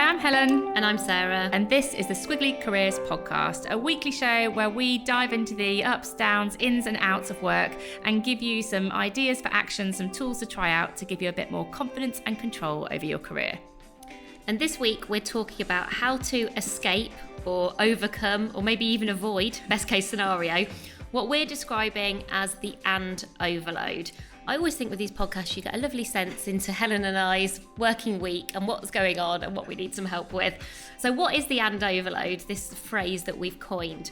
I'm Helen. And I'm Sarah. And this is the Squiggly Careers podcast, a weekly show where we dive into the ups, downs, ins and outs of work and give you some ideas for action, some tools to try out to give you a bit more confidence and control over your career. And this week we're talking about how to escape or overcome or maybe even avoid, best case scenario, what we're describing as the and overload. I always think with these podcasts you get a lovely sense into Helen and I's working week and what's going on and what we need some help with. So what is the and overload, this phrase that we've coined?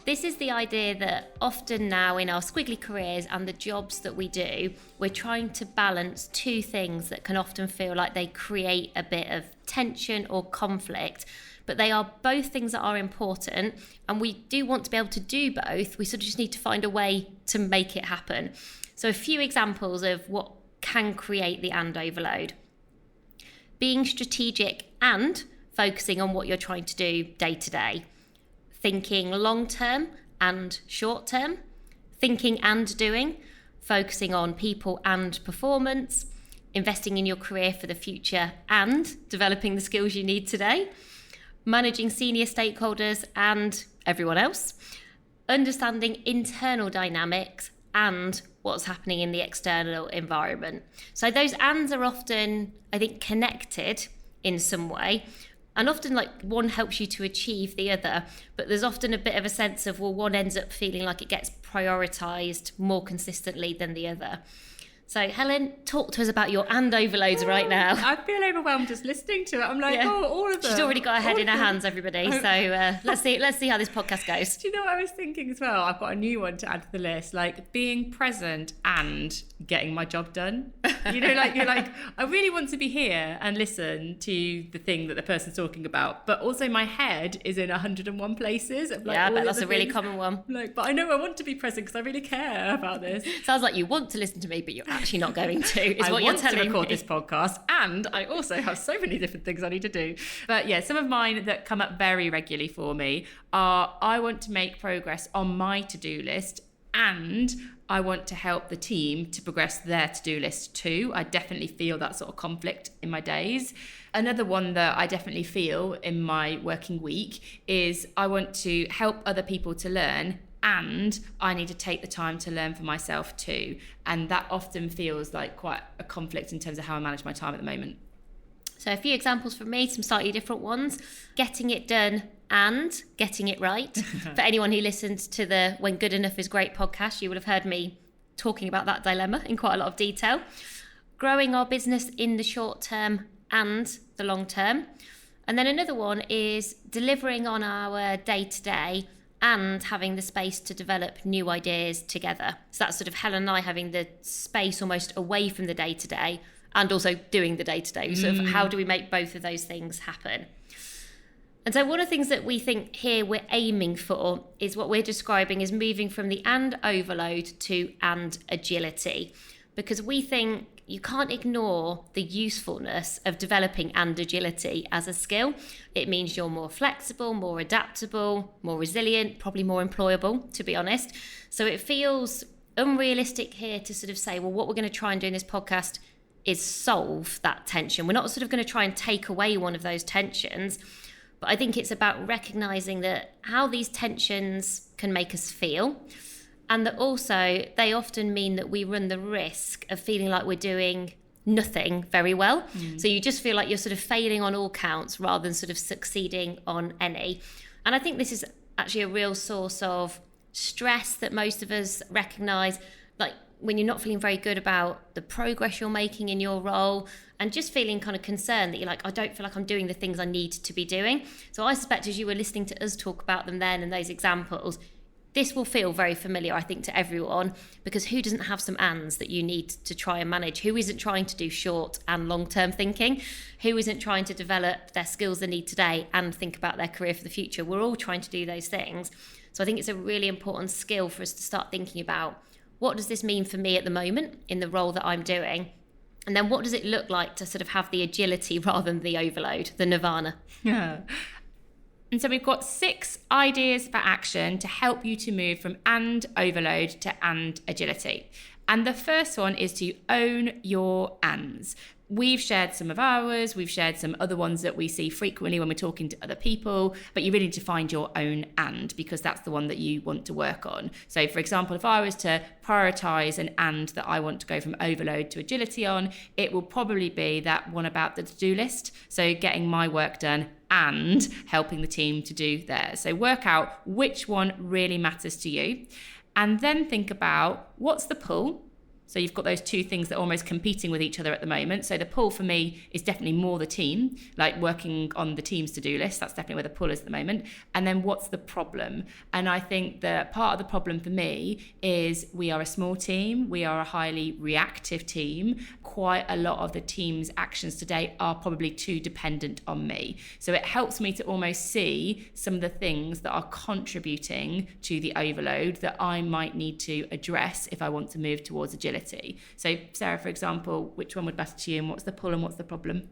This is the idea that often now in our squiggly careers and the jobs that we do, we're trying to balance two things that can often feel like they create a bit of tension or conflict. But they are both things that are important and we do want to be able to do both. We sort of just need to find a way to make it happen. So a few examples of what can create the and overload. Being strategic and focusing on what you're trying to do day to day. Thinking long term and short term. Thinking and doing. Focusing on people and performance. Investing in your career for the future and developing the skills you need today. Managing senior stakeholders and everyone else. Understanding internal dynamics and what's happening in the external environment. So those ands are often, I think, connected in some way. And often like one helps you to achieve the other, but there's often a bit of a sense of, well, one ends up feeling like it gets prioritized more consistently than the other. So Helen, talk to us about your and overloads right now. I feel overwhelmed just listening to it. I'm like, all of them. She's already got her head in her hands, everybody. So let's see how this podcast goes. Do you know what I was thinking as well? I've got a new one to add to the list, like being present and getting my job done. You know, like you're like, I really want to be here and listen to the thing that the person's talking about, but also my head is in 101 places. Like, yeah, I bet that's a really common one. Like, but I know I want to be present because I really care about this. Sounds like you want to listen to me, but you're actually not going to, is what you're telling me. I want to record this podcast and I also have so many different things I need to do. But yeah, some of mine that come up very regularly for me are I want to make progress on my to-do list and I want to help the team to progress their to-do list too. I definitely feel that sort of conflict in my days. Another one that I definitely feel in my working week is I want to help other people to learn and I need to take the time to learn for myself too. And that often feels like quite a conflict in terms of how I manage my time at the moment. So a few examples from me, some slightly different ones. Getting it done and getting it right. For anyone who listened to the When Good Enough is Great podcast, you would have heard me talking about that dilemma in quite a lot of detail. Growing our business in the short term and the long term. And then another one is delivering on our day-to-day and having the space to develop new ideas together. So that's sort of Helen and I having the space almost away from the day-to-day and also doing the day-to-day. Sort of how do we make both of those things happen? And so one of the things that we think here we're aiming for is what we're describing as moving from the and overload to and agility. Because we think you can't ignore the usefulness of developing and agility as a skill. It means you're more flexible, more adaptable, more resilient, probably more employable, to be honest. So it feels unrealistic here to sort of say, well, what we're going to try and do in this podcast is solve that tension. We're not sort of going to try and take away one of those tensions, but I think it's about recognizing that how these tensions can make us feel, and that also they often mean that we run the risk of feeling like we're doing nothing very well. So you just feel like you're sort of failing on all counts rather than sort of succeeding on any. And I think this is actually a real source of stress that most of us recognize, like when you're not feeling very good about the progress you're making in your role and just feeling kind of concerned that you're like, I don't feel like I'm doing the things I need to be doing. So I suspect as you were listening to us talk about them then and those examples, this will feel very familiar, I think, to everyone, because who doesn't have some ands that you need to try and manage? Who isn't trying to do short and long-term thinking? Who isn't trying to develop their skills they need today and think about their career for the future? We're all trying to do those things. So I think it's a really important skill for us to start thinking about, what does this mean for me at the moment in the role that I'm doing? And then what does it look like to sort of have the agility rather than the overload, the nirvana? Yeah. And so we've got 6 ideas for action to help you to move from and overload to and agility. And the first one is to own your ands. we've shared some of ours, we've shared some other ones that we see frequently when we're talking to other people, but you really need to find your own and, because that's the one that you want to work on. So for example, if I was to prioritize an and that I want to go from overload to agility on, it will probably be that one about the to-do list. So getting my work done and helping the team to do theirs. So work out which one really matters to you, and then think about what's the pull. So you've got those two things that are almost competing with each other at the moment. So the pull for me is definitely more the team, like working on the team's to-do list. That's definitely where the pull is at the moment. And then what's the problem? And I think that part of the problem for me is we are a small team. We are a highly reactive team. Quite a lot of the team's actions today are probably too dependent on me. So it helps me to almost see some of the things that are contributing to the overload that I might need to address if I want to move towards agility. So Sarah, for example, which one would matter to you, and what's the pull and what's the problem?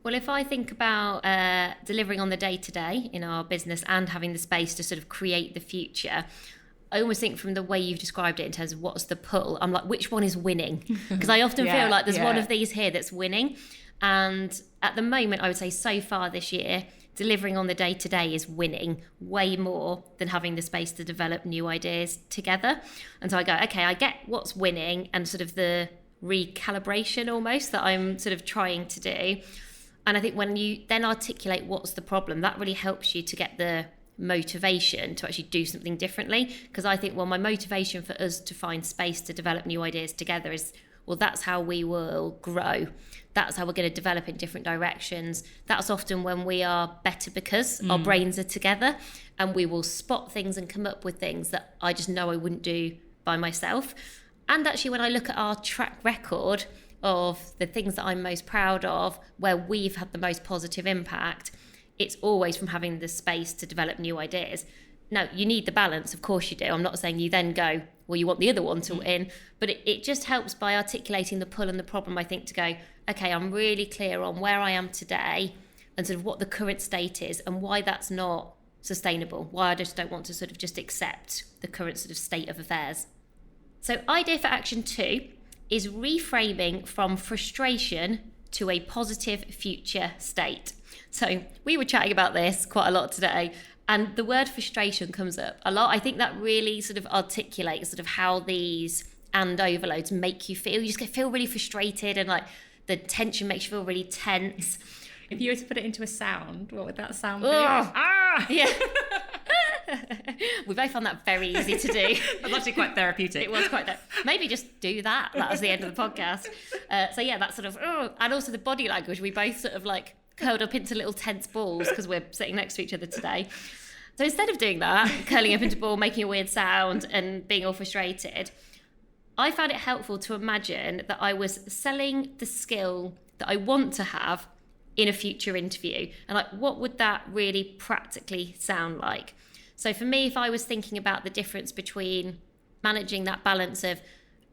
Well, if I think about delivering on the day-to-day in our business and having the space to sort of create the future, I almost think from the way you've described it in terms of what's the pull, I'm like, which one is winning? Because I often feel like there's one of these here that's winning. And at the moment, I would say so far this year, delivering on the day-to-day is winning way more than having the space to develop new ideas together. And so I go, okay, I get what's winning and sort of the recalibration almost that I'm sort of trying to do. And I think when you then articulate what's the problem, that really helps you to get the motivation to actually do something differently. Because I think, well, my motivation for us to find space to develop new ideas together is, well, that's how we will grow. That's how we're going to develop in different directions. That's often when we are better because our brains are together, and we will spot things and come up with things that I just know I wouldn't do by myself. And actually, when I look at our track record of the things that I'm most proud of, where we've had the most positive impact, it's always from having the space to develop new ideas. Now, you need the balance, of course you do. I'm not saying you then go, well, you want the other one to win, but it just helps by articulating the pull and the problem, I think, to go, okay, I'm really clear on where I am today and sort of what the current state is and why that's not sustainable, why I just don't want to sort of just accept the current sort of state of affairs. So idea for action 2 is reframing from frustration to a positive future state. So we were chatting about this quite a lot today, and the word frustration comes up a lot. I think that really sort of articulates sort of how these and overloads make you feel. You just feel really frustrated, and like the tension makes you feel really tense. If you were to put it into a sound, what would that sound be? Yeah. We both found that very easy to do. It was actually quite therapeutic. It was quite maybe just do that. That was the end of the podcast. So yeah, that sort of, and also the body language. We both sort of like curled up into little tense balls because we're sitting next to each other today. So instead of doing that, curling up into a ball, making a weird sound and being all frustrated, I found it helpful to imagine that I was selling the skill that I want to have in a future interview. And like, what would that really practically sound like? So for me, if I was thinking about the difference between managing that balance of,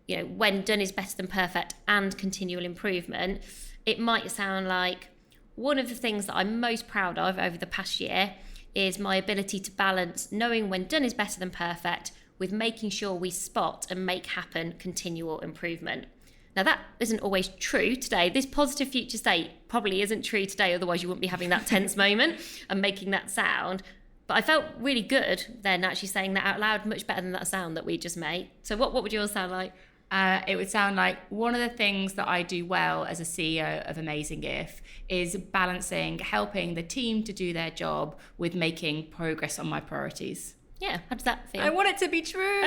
you know, when done is better than perfect and continual improvement, it might sound like one of the things that I'm most proud of over the past year is my ability to balance knowing when done is better than perfect with making sure we spot and make happen continual improvement. Now that isn't always true today. This positive future state probably isn't true today, otherwise you wouldn't be having that tense moment and making that sound. But I felt really good then actually saying that out loud, much better than that sound that we just made. So what would yours sound like? It would sound like one of the things that I do well as a CEO of Amazing If is balancing helping the team to do their job with making progress on my priorities. Yeah, how does that feel? I want it to be true.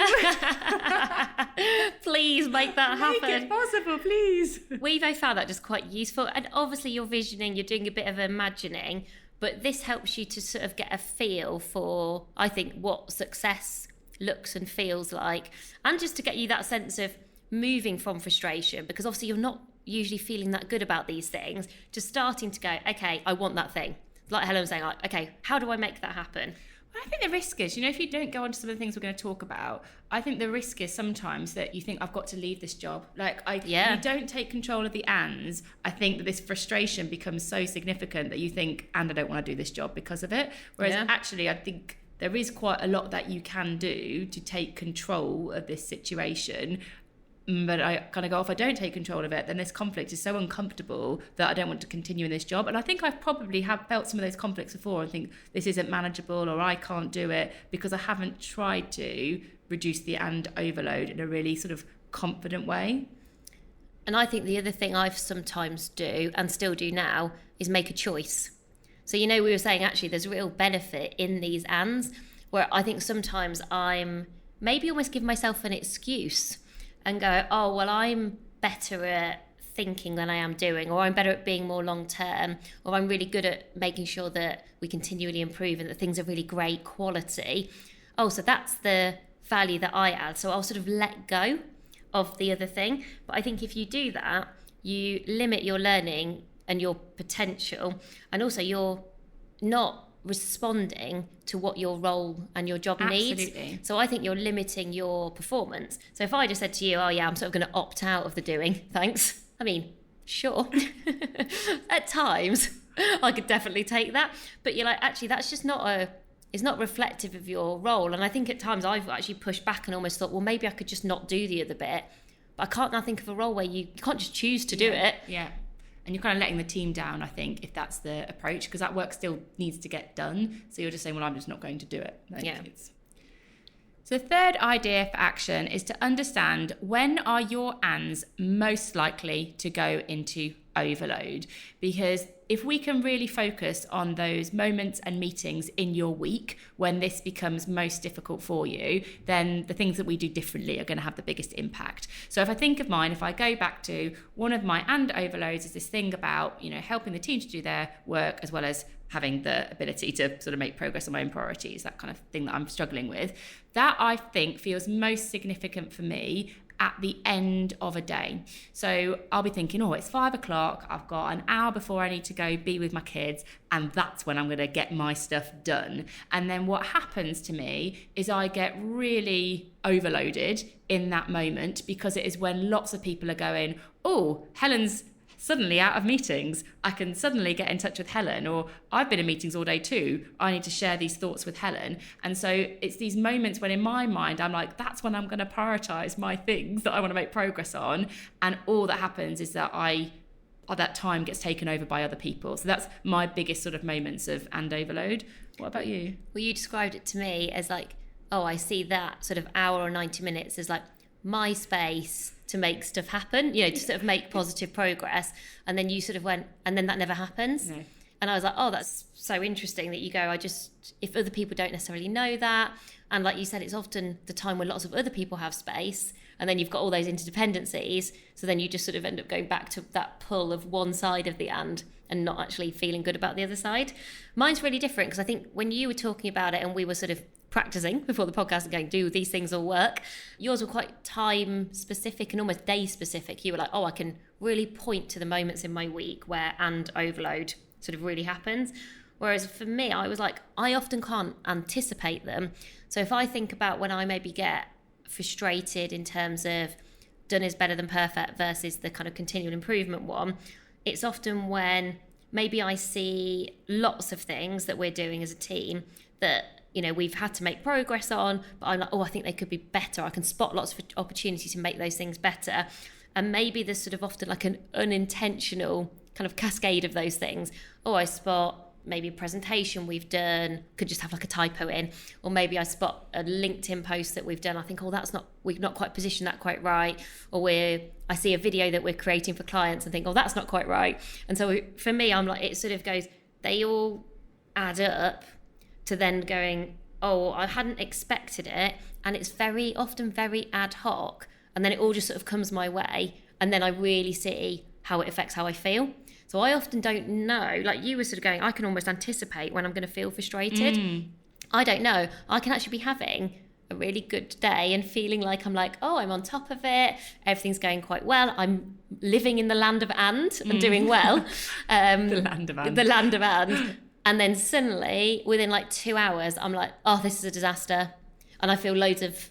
Please make that happen. Make it possible, please. We both found that just quite useful. And obviously you're visioning, you're doing a bit of imagining, but this helps you to sort of get a feel for, I think, what success looks and feels like. And just to get you that sense of moving from frustration, because obviously you're not usually feeling that good about these things, just starting to go, okay, I want that thing. Like Helen was saying, like, okay, how do I make that happen? I think the risk is, if you don't go on to some of the things we're going to talk about, I think the risk is sometimes that you think, I've got to leave this job. If you don't take control of the ands, I think that this frustration becomes so significant that you think, and I don't want to do this job because of it. Whereas actually, I think there is quite a lot that you can do to take control of this situation. But I kind of go, if I don't take control of it, then this conflict is so uncomfortable that I don't want to continue in this job. And I think I've probably felt some of those conflicts before and think this isn't manageable or I can't do it because I haven't tried to reduce the and overload in a really sort of confident way. And I think the other thing I've sometimes do and still do now is make a choice. So, you know, we were saying actually there's real benefit in these ands, where I think sometimes I'm maybe almost give myself an excuse and go, oh, well, I'm better at thinking than I am doing, or I'm better at being more long term, or I'm really good at making sure that we continually improve and that things are really great quality. Oh, so that's the value that I add. So I'll sort of let go of the other thing. But I think if you do that, you limit your learning and your potential, and also you're not responding to what your role and your job needs. So I think you're limiting your performance. So if I just said to you, oh yeah, I'm sort of going to opt out of the doing, thanks. I mean, sure. At times I could definitely take that, but you're like, actually that's just it's not reflective of your role. And I think at times I've actually pushed back and almost thought, well, maybe I could just not do the other bit. But I can't now think of a role where you can't just choose to do it. Yeah. And you're kind of letting the team down, I think, if that's the approach, because that work still needs to get done. So you're just saying, well, I'm just not going to do it. So the third idea for action is to understand when are your ands most likely to go into overload. Because if we can really focus on those moments and meetings in your week when this becomes most difficult for you, then the things that we do differently are going to have the biggest impact. So if I think of mine, if I go back to one of my and overloads is this thing about, you know, helping the team to do their work as well as having the ability to sort of make progress on my own priorities, that kind of thing that I'm struggling with. That I think feels most significant for me at the end of a day. So I'll be thinking, oh, it's 5 o'clock. I've got an hour before I need to go be with my kids. And that's when I'm going to get my stuff done. And then what happens to me is I get really overloaded in that moment because it is when lots of people are going, oh, Helen's suddenly out of meetings. I can suddenly get in touch with Helen, or I've been in meetings all day too. I need to share these thoughts with Helen. And so it's these moments when in my mind, I'm like, that's when I'm going to prioritize my things that I want to make progress on. And all that happens is that that time gets taken over by other people. So that's my biggest sort of moments of and overload. What about you? Well, you described it to me as like, oh, I see that sort of hour or 90 minutes as like my space to make stuff happen, you know, to sort of make positive progress. And then you sort of went, and then that never happens. No. And I was like, oh, that's so interesting that you go, if other people don't necessarily know that. And like you said, it's often the time when lots of other people have space, and then you've got all those interdependencies. So then you just sort of end up going back to that pull of one side of the and not actually feeling good about the other side. Mine's really different because I think when you were talking about it and we were sort of practicing before the podcast and going, do these things all work? Yours were quite time specific and almost day specific. You were like, oh, I can really point to the moments in my week where and overload sort of really happens. Whereas for me, I was like, I often can't anticipate them. So if I think about when I maybe get frustrated in terms of done is better than perfect versus the kind of continual improvement one, it's often when maybe I see lots of things that we're doing as a team that, you know, we've had to make progress on, but I'm like, oh, I think they could be better. I can spot lots of opportunities to make those things better. And maybe there's sort of often like an unintentional kind of cascade of those things. Oh, I spot maybe a presentation we've done, could just have like a typo in, or maybe I spot a LinkedIn post that we've done. I think, oh, we've not quite positioned that quite right. Or I see a video that we're creating for clients and think, oh, that's not quite right. And so for me, I'm like, it sort of goes, they all add up to then going, oh, I hadn't expected it. And it's very often very ad hoc. And then it all just sort of comes my way. And then I really see how it affects how I feel. So I often don't know, like you were sort of going, I can almost anticipate when I'm going to feel frustrated. I don't know. I can actually be having a really good day and feeling like I'm like, oh, I'm on top of it. Everything's going quite well. I'm living in the land of and doing well. The land of and. The land of and. And then suddenly, within like 2 hours, I'm like, oh, this is a disaster. And I feel loads of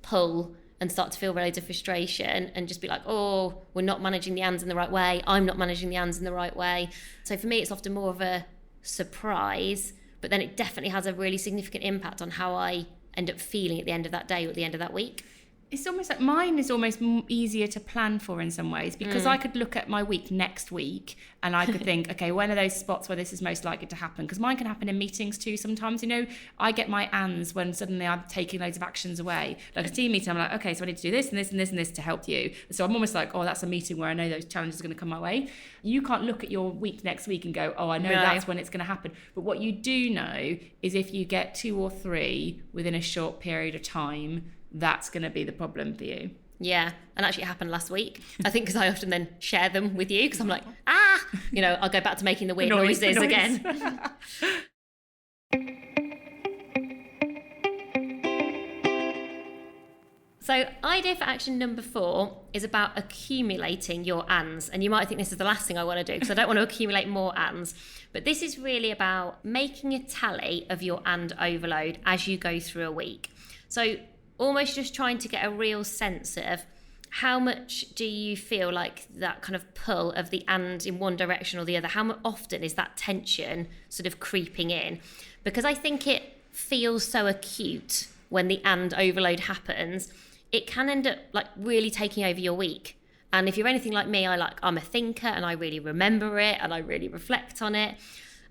pull and start to feel loads of frustration and just be like, oh, we're not managing the ands in the right way. I'm not managing the ands in the right way. So for me, it's often more of a surprise, but then it definitely has a really significant impact on how I end up feeling at the end of that day or at the end of that week. It's almost like mine is almost easier to plan for in some ways, because I could look at my week next week and I could think, okay, when are those spots where this is most likely to happen? Because mine can happen in meetings too sometimes. You know, I get my ands when suddenly I'm taking loads of actions away. Like a team meeting, I'm like, okay, so I need to do this and this and this and this to help you. So I'm almost like, oh, that's a meeting where I know those challenges are going to come my way. You can't look at your week next week and go, oh, I know that's when it's going to happen. But what you do know is if you get 2 or 3 within a short period of time, that's going to be the problem for you. Yeah, and actually it happened last week. I think because I often then share them with you because I'm like, you know, I'll go back to making the weird noises again. So idea for action number 4 is about accumulating your ands. And you might think this is the last thing I want to do because I don't want to accumulate more ands. But this is really about making a tally of your and overload as you go through a week. So almost just trying to get a real sense of how much do you feel like that kind of pull of the and in one direction or the other? How often is that tension sort of creeping in? Because I think it feels so acute when the and overload happens. It can end up like really taking over your week. And if you're anything like me, I'm a thinker and I really remember it and I really reflect on it.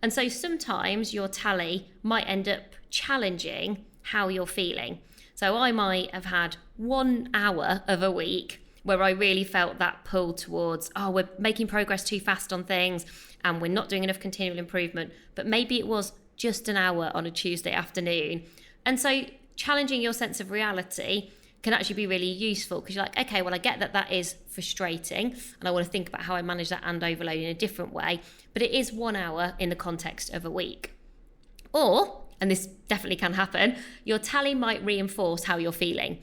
And so sometimes your tally might end up challenging how you're feeling. So I might have had 1 hour of a week where I really felt that pull towards, oh, we're making progress too fast on things and we're not doing enough continual improvement. But maybe it was just an hour on a Tuesday afternoon. And so challenging your sense of reality can actually be really useful because you're like, okay, well, I get that that is frustrating and I want to think about how I manage that and overload in a different way. But it is 1 hour in the context of a week. Or, and this definitely can happen, your tally might reinforce how you're feeling.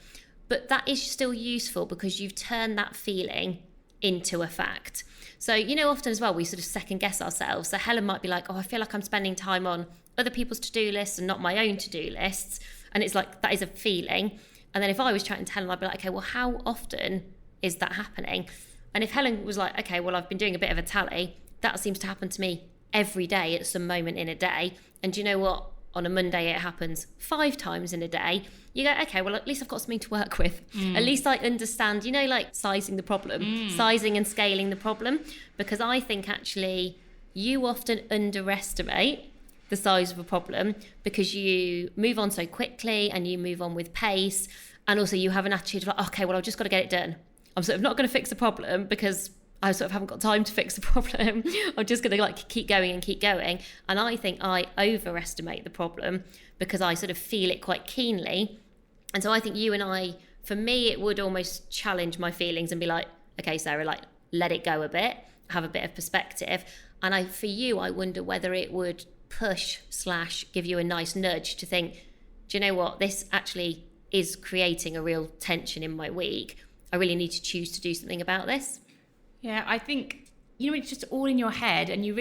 But that is still useful because you've turned that feeling into a fact. So, you know, often as well, we sort of second guess ourselves. So Helen might be like, oh, I feel like I'm spending time on other people's to-do lists and not my own to-do lists. And it's like, that is a feeling. And then if I was chatting to Helen, I'd be like, okay, well, how often is that happening? And if Helen was like, okay, well, I've been doing a bit of a tally, that seems to happen to me every day at some moment in a day. And do you know what? On a Monday, it happens 5 times in a day. You go, okay, well, at least I've got something to work with. At least I understand, you know, like sizing the problem, sizing and scaling the problem. Because I think actually you often underestimate the size of a problem because you move on so quickly and you move on with pace. And also you have an attitude of like, okay, well, I've just got to get it done. I'm sort of not going to fix the problem because I sort of haven't got time to fix the problem. I'm just going to like keep going and keep going. And I think I overestimate the problem because I sort of feel it quite keenly. And so I think you and I, for me, it would almost challenge my feelings and be like, okay, Sarah, like let it go a bit, have a bit of perspective. And for you, I wonder whether it would push / give you a nice nudge to think, do you know what? This actually is creating a real tension in my week. I really need to choose to do something about this. Yeah, I think, you know, it's just all in your head and you're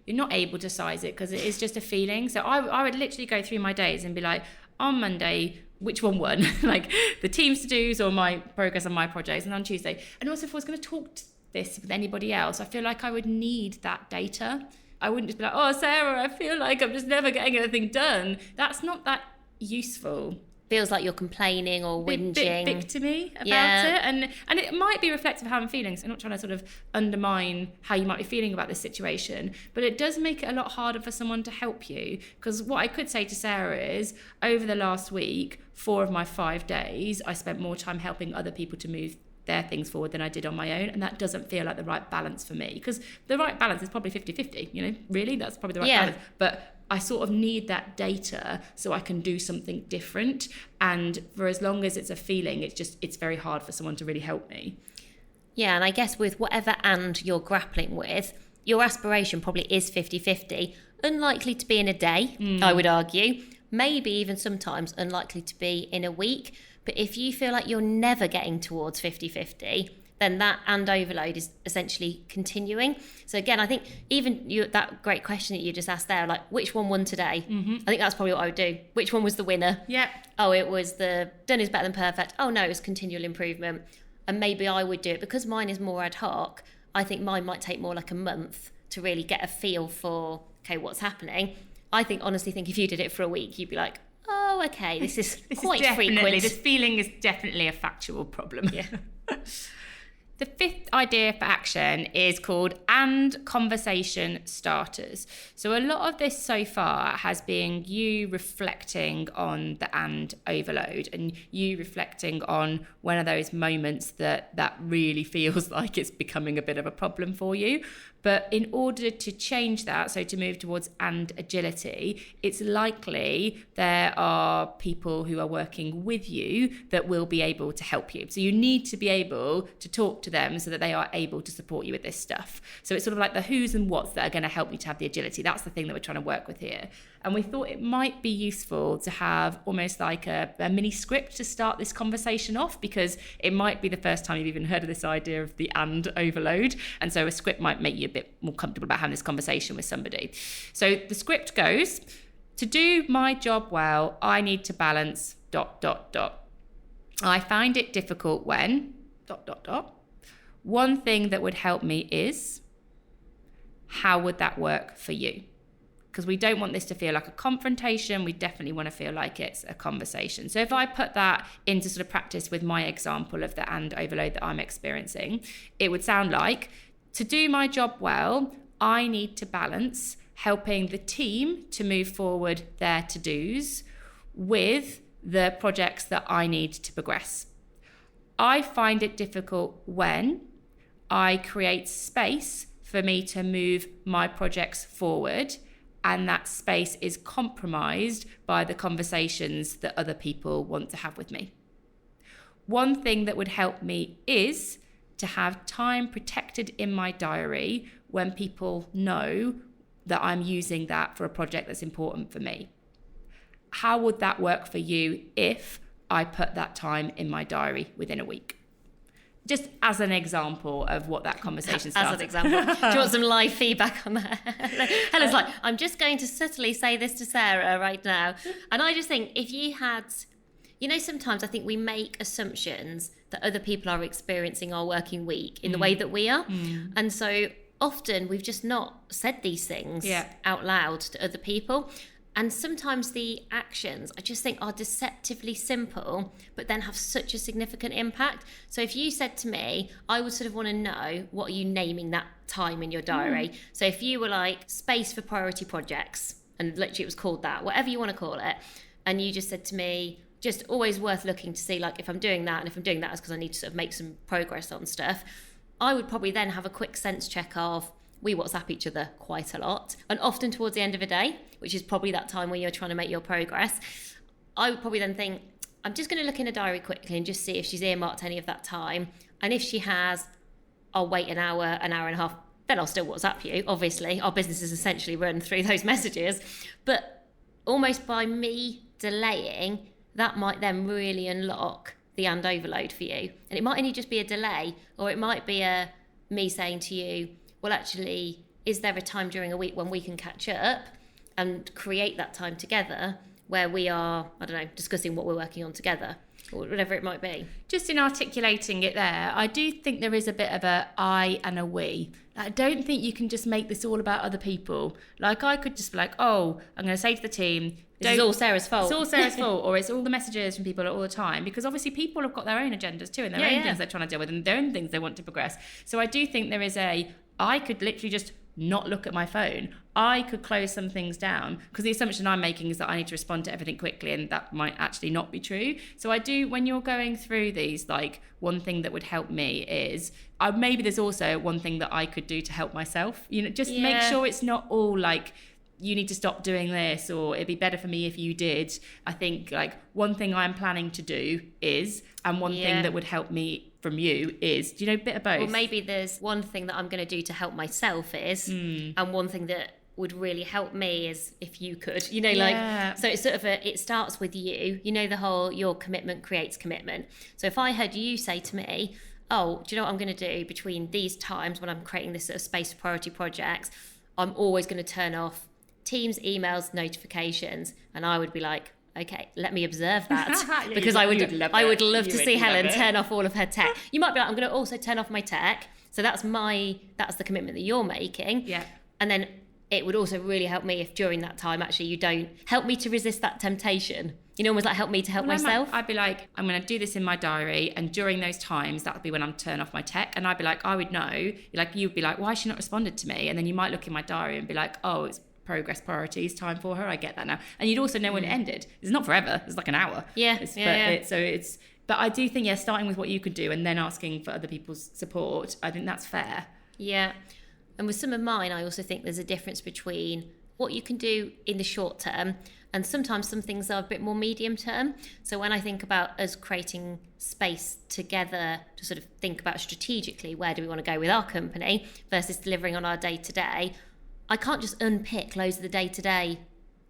not able to size it because it is just a feeling. So I would literally go through my days and be like, on Monday, which one won? Like the team's to-dos or my progress on my projects, and on Tuesday. And also if I was going to talk this with anybody else, I feel like I would need that data. I wouldn't just be like, oh, Sarah, I feel like I'm just never getting anything done. That's not that useful. Feels like you're complaining or whinging. Bit victim-y about it. And it might be reflective of how I'm feeling. So I'm not trying to sort of undermine how you might be feeling about this situation, but it does make it a lot harder for someone to help you. Because what I could say to Sarah is, over the last week, 4 of my 5 days, I spent more time helping other people to move their things forward than I did on my own, and that doesn't feel like the right balance for me, because the right balance is probably 50-50, you know, really, that's probably the right balance. But I sort of need that data so I can do something different, and for as long as it's a feeling, it's very hard for someone to really help me. Yeah, and I guess with whatever and you're grappling with, your aspiration probably is 50-50, unlikely to be in a day, I would argue, maybe even sometimes unlikely to be in a week. But if you feel like you're never getting towards 50-50, then that and overload is essentially continuing. So again, I think even that great question that you just asked there, like which one won today? I think that's probably what I would do. Which one was the winner? Yeah. Oh, it was the done is better than perfect. Oh no, it was continual improvement. And maybe I would do it because mine is more ad hoc. I think mine might take more like a month to really get a feel for, okay, what's happening. I honestly think if you did it for a week, you'd be like, oh, oh, okay, this is This quite is frequent. This feeling is definitely a factual problem. Yeah. The fifth idea for action is called and conversation starters. So a lot of this so far has been you reflecting on the and overload and you reflecting on one of those moments that really feels like it's becoming a bit of a problem for you. But in order to change that, so to move towards and agility, it's likely there are people who are working with you that will be able to help you. So you need to be able to talk to them so that they are able to support you with this stuff. So it's sort of like the who's and what's that are going to help you to have the agility. That's the thing that we're trying to work with here. And we thought it might be useful to have almost like a mini script to start this conversation off, because it might be the first time you've even heard of this idea of the and overload. And so a script might make you a bit more comfortable about having this conversation with somebody. So the script goes, to do my job well, I need to balance ... I find it difficult when ... One thing that would help me is, how would that work for you? Because we don't want this to feel like a confrontation. We definitely want to feel like it's a conversation. So if I put that into sort of practice with my example of the and overload that I'm experiencing, it would sound like, to do my job well, I need to balance helping the team to move forward their to-dos with the projects that I need to progress. I find it difficult when I create space for me to move my projects forward, and that space is compromised by the conversations that other people want to have with me. One thing that would help me is to have time protected in my diary when people know that I'm using that for a project that's important for me. How would that work for you if I put that time in my diary within a week? Just as an example of what that conversation starts. As an example. Do you want some live feedback on that? Helen's like, I'm just going to subtly say this to Sarah right now. And I just think if you had, sometimes I think we make assumptions that other people are experiencing our working week in the way that we are. And so often we've just not said these things out loud to other people. And sometimes the actions, I just think, are deceptively simple, but then have such a significant impact. So if you said to me, I would sort of want to know, what are you naming that time in your diary? So if you were like, space for priority projects, and literally it was called that, whatever you want to call it, and you just said to me, just always worth looking to see, like, if I'm doing that, and if I'm doing that, it's because I need to sort of make some progress on stuff. I would probably then have a quick sense check of, we WhatsApp each other quite a lot, and often towards the end of a day, which is probably that time when you're trying to make your progress. I would probably then think, I'm just going to look in a diary quickly and just see if she's earmarked any of that time. And if she has, I'll wait an hour and a half, then I'll still WhatsApp you. Obviously, our business is essentially run through those messages. But almost by me delaying, that might then really unlock the and overload for you. And it might only just be a delay, or it might be me saying to you, well, actually, is there a time during a week when we can catch up and create that time together where we are, I don't know, discussing what we're working on together, or whatever it might be? Just in articulating it there, I do think there is a bit of a I and a we. I don't think you can just make this all about other people. Like, I could just be like, oh, I'm going to say to the team, this is all Sarah's fault. It's all Sarah's fault, or it's all the messages from people all the time, because obviously people have got their own agendas too, and their own things they're trying to deal with, and their own things they want to progress. So I do think there is I could literally just not look at my phone. I could close some things down, because the assumption I'm making is that I need to respond to everything quickly, and that might actually not be true. So I do, when you're going through these, like, one thing that would help me is, maybe there's also one thing that I could do to help myself. Just make sure it's not all like, you need to stop doing this, or it'd be better for me if you did. I think, like, one thing I'm planning to do is, and one thing that would help me from you is, a bit of both. Well, maybe there's one thing that I'm going to do to help myself is, and one thing that would really help me is if you could, so it's sort of it starts with you, the whole, your commitment creates commitment. So if I heard you say to me, oh, do you know what I'm going to do between these times when I'm creating this sort of space for priority projects, I'm always going to turn off Teams, emails, notifications, and I would be like, okay, let me observe that, because I would love to see Helen turn off all of her tech. You might be like, I'm going to also turn off my tech. So that's the commitment that you're making. Yeah. And then it would also really help me if during that time, actually, you don't help me to resist that temptation. almost like help me to help myself. I'd be like, I'm going to do this in my diary, and during those times, that would be when I'm turn off my tech. And I'd be like, I would know. Like, you'd be like, why has she not responded to me? And then you might look in my diary and be like, oh, it's progress priorities time for her. I get that now. And you'd also know when it ended. It's not forever. It's like an hour. But I do think, starting with what you could do and then asking for other people's support, I think that's fair. Yeah. And with some of mine, I also think there's a difference between what you can do in the short term, and sometimes some things are a bit more medium term. So when I think about us creating space together to sort of think about strategically, where do we want to go with our company versus delivering on our day-to-day, I can't just unpick loads of the day-to-day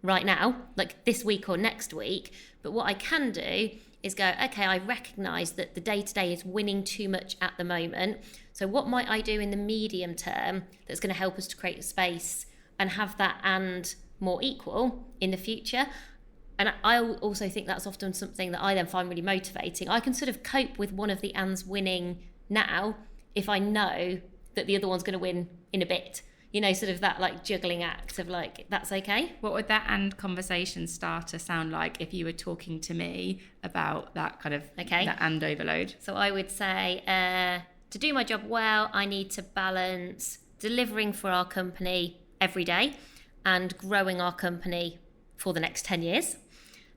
right now, like this week or next week. But what I can do is go, okay, I recognise that the day-to-day is winning too much at the moment. So what might I do in the medium term that's going to help us to create space and have that and more equal in the future? And I also think that's often something that I then find really motivating. I can sort of cope with one of the ands winning now if I know that the other one's going to win in a bit. Sort of that like juggling act of like, that's okay. What would that and conversation starter sound like if you were talking to me about that kind of that and overload? So I would say, to do my job well, I need to balance delivering for our company every day and growing our company for the next 10 years.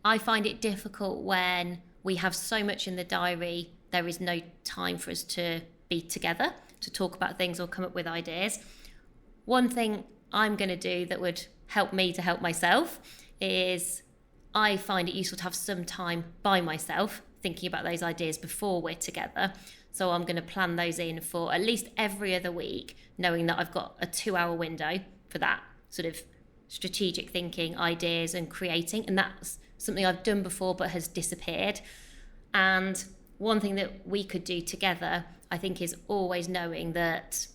I find it difficult when we have so much in the diary, there is no time for us to be together, to talk about things or come up with ideas. One thing I'm going to do that would help me to help myself is I find it useful to have some time by myself thinking about those ideas before we're together. So I'm going to plan those in for at least every other week, knowing that I've got a 2-hour window for that sort of strategic thinking, ideas and creating. And that's something I've done before but has disappeared. And one thing that we could do together, I think, is always knowing that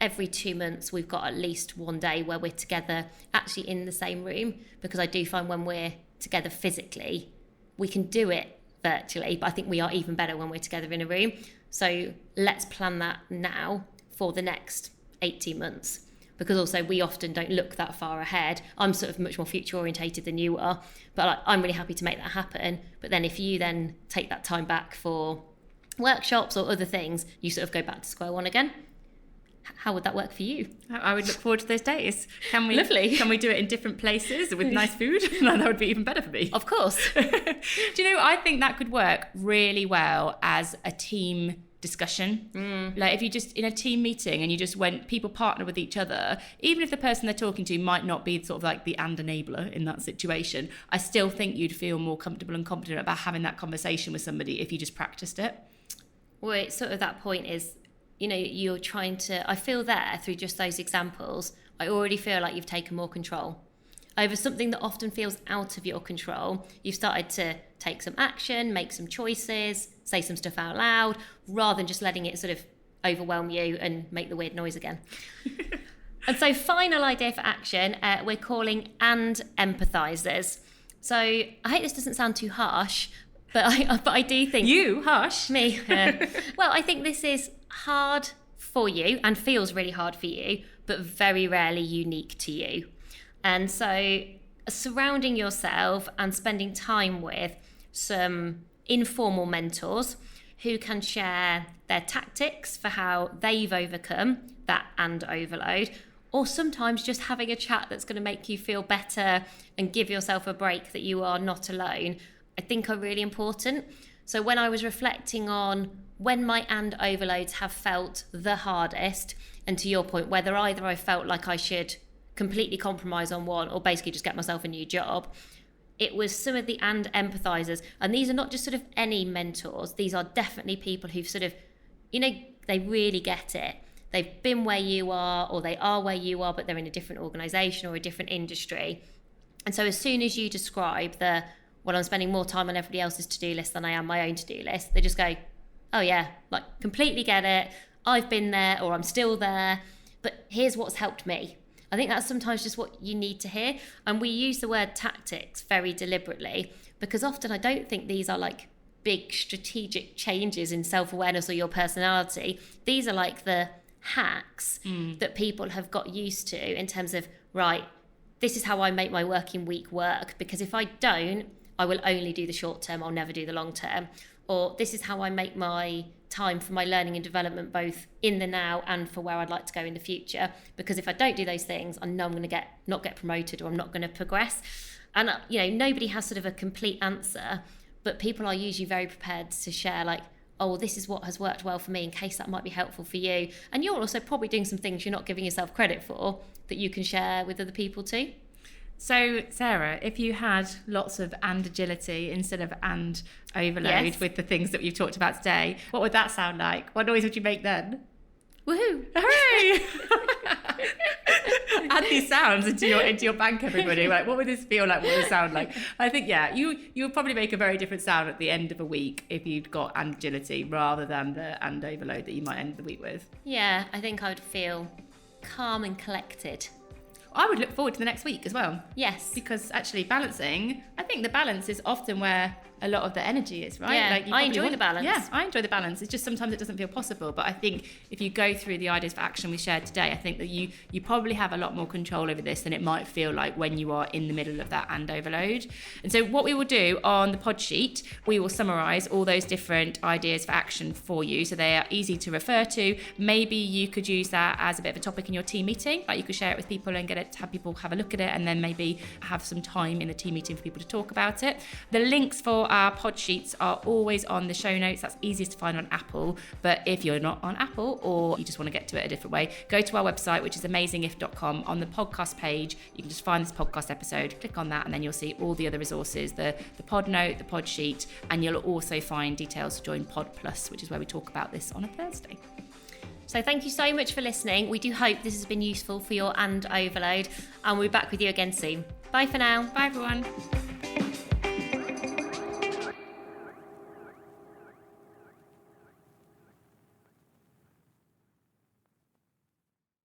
every 2 months we've got at least one day where we're together actually in the same room, because I do find when we're together physically, we can do it virtually, but I think we are even better when we're together in a room. So let's plan that now for the next 18 months, because also we often don't look that far ahead. I'm sort of much more future orientated than you are, but I'm really happy to make that happen. But then if you then take that time back for workshops or other things, you sort of go back to square one again. How would that work for you? I would look forward to those days. Lovely. Can we do it in different places with nice food? No, that would be even better for me. Of course. Do you know, I think that could work really well as a team discussion. Like if you just in a team meeting and you just people partner with each other, even if the person they're talking to might not be sort of like the and enabler in that situation, I still think you'd feel more comfortable and confident about having that conversation with somebody if you just practiced it. Well, it's sort of that point is, you're trying to, I feel there through just those examples, I already feel like you've taken more control over something that often feels out of your control. You've started to take some action, make some choices, say some stuff out loud, rather than just letting it sort of overwhelm you and make the weird noise again. And so final idea for action, we're calling and empathizers. So I hope this doesn't sound too harsh, but I do think... You? Harsh? Me. Well, I think this is hard for you and feels really hard for you, but very rarely unique to you. And so surrounding yourself and spending time with some informal mentors who can share their tactics for how they've overcome that and overload, or sometimes just having a chat that's going to make you feel better and give yourself a break that you are not alone, I think are really important. So when I was reflecting on when my and overloads have felt the hardest, and to your point, whether either I felt like I should completely compromise on one or basically just get myself a new job, it was some of the and empathizers. And these are not just sort of any mentors. These are definitely people who've sort of, they really get it. They've been where you are, or they are where you are, but they're in a different organization or a different industry. And so as soon as you describe I'm spending more time on everybody else's to-do list than I am my own to-do list, they just go, oh yeah, like completely get it. I've been there, or I'm still there, but here's what's helped me. I think that's sometimes just what you need to hear. And we use the word tactics very deliberately, because often I don't think these are like big strategic changes in self-awareness or your personality. These are like the hacks that people have got used to in terms of, right, this is how I make my working week work, because if I don't, I will only do the short term, I'll never do the long term. Or this is how I make my time for my learning and development, both in the now and for where I'd like to go in the future. Because if I don't do those things, I know I'm going to not get promoted, or I'm not going to progress. And nobody has sort of a complete answer, but people are usually very prepared to share, like, oh, well, this is what has worked well for me, in case that might be helpful for you. And you're also probably doing some things you're not giving yourself credit for that you can share with other people too. So, Sarah, if you had lots of and agility instead of and overload with the things that we've talked about today, what would that sound like? What noise would you make then? Woohoo! Hooray! Add these sounds into your bank, everybody. Like, what would this feel like? What would it sound like? I think, you would probably make a very different sound at the end of a week if you'd got and agility rather than the and overload that you might end the week with. Yeah, I think I would feel calm and collected. I would look forward to the next week as well. Yes. Because actually balancing, I think the balance is often where a lot of the energy is, right? Yeah, I enjoy the balance. Yeah, I enjoy the balance. It's just sometimes it doesn't feel possible. But I think if you go through the ideas for action we shared today, I think that you probably have a lot more control over this than it might feel like when you are in the middle of that and overload. And so what we will do on the pod sheet, we will summarise all those different ideas for action for you, so they are easy to refer to. Maybe you could use that as a bit of a topic in your team meeting, like you could share it with people and have people have a look at it, and then maybe have some time in the team meeting for people to talk about it. The links for our pod sheets are always on the show notes. That's easiest to find on Apple, but if you're not on Apple or you just want to get to it a different way, go to our website, which is amazingif.com. On the podcast page, you can just find this podcast episode, click on that, and then you'll see all the other resources, the pod note, the pod sheet, and you'll also find details to join Pod Plus, which is where we talk about this on a Thursday. So thank you so much for listening. We do hope this has been useful for your and overload, and we'll be back with you again soon. Bye for now. Bye everyone.